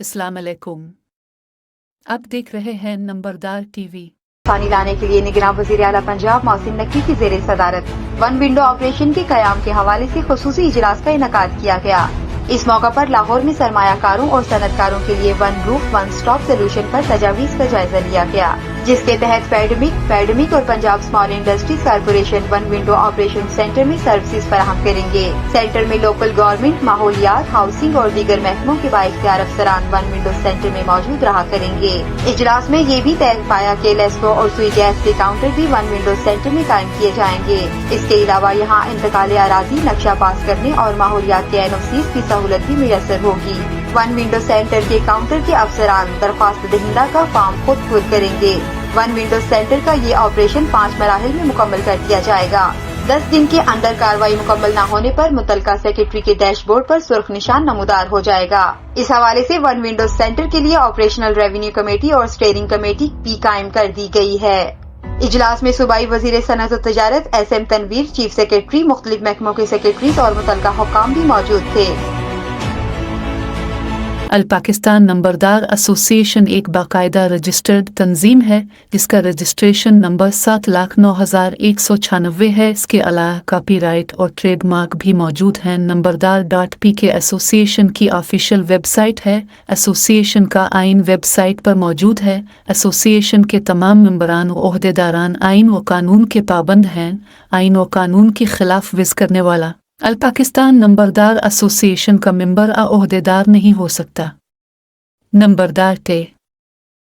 अस्सलाम अलैकुम। आप देख रहे हैं नंबरदार टीवी। पानी लाने के लिए निगरान वज़ीर आला पंजाब मोहसिन नकवी की ज़ेर सदारत वन विंडो ऑपरेशन के क़याम के हवाले से खुसूसी इजलास का इनेकाद किया गया। इस मौका पर लाहौर में सरमायाकारों और सनतकारों के लिए one roof one stop solution पर तजावीज़ का जायजा लिया गया, जिसके तहत पैडमिक और Punjab small industries corporation one window operation centre में सर्विसेज फराहम करेंगे। सेंटर में लोकल गवर्नमेंट, माहौलियात, हाउसिंग और दीगर महकमों के बाइख्तियार अफसरान वन विंडो सेंटर में मौजूद रहा करेंगे। इजलास में ये भी तय पाया कि लेस्को और सुई गैस के काउंटर भी वन विंडो सेंटर में कायम किए जाएंगे। इसके अलावा यहाँ इंतकाल अराजी, नक्शा पास करने और माहौलियात के NOCs की सहूलत भी मुयसर होगी। वन विंडो सेंटर के काउंटर के अफसरान दरख्वास्त दहिंदा का फॉर्म खुद पुर करेंगे। वन विंडो सेंटर का ये ऑपरेशन 5 मराहिल में मुकम्मल कर दिया जाएगा। 10 दिन के अंदर कार्रवाई मुकम्मल न होने पर मुतलका सेक्रेटरी के डैशबोर्ड पर सुर्ख निशान नमूदार हो जाएगा। इस हवाले से वन विंडो सेंटर के लिए ऑपरेशनल रेवेन्यू कमेटी और स्टीयरिंग कमेटी भी कायम कर दी गई है। इजलास में सूबाई वजीर सनअत और तजारत SM तनवीर, चीफ सेक्रेटरी, मुख्तलिफ महकमों के सेक्रेटरीज और मुतलका हुक्काम भी मौजूद थे। अल पाकिस्तान नंबरदार एसोसिएशन एक बाकायदा रजिस्टर्ड तंजीम है जिसका रजिस्ट्रेशन नंबर 7,09,196 है। इसके अलावा कॉपीराइट और ट्रेडमार्क भी मौजूद हैं। नंबरदार.pk एसोसिएशन की ऑफिशियल वेबसाइट है। एसोसिएशन का आइन वेबसाइट पर मौजूद है। एसोसिएशन के तमाम मेंबरान व ओहदेदारान आइन व कानून के पाबंद हैं। आइन व कानून की खिलाफ वर्जी करने वाला अल पाकिस्तान नंबरदार एसोसिएशन का मेंबर या ओहदेदार नहीं हो सकता। नंबरदार टे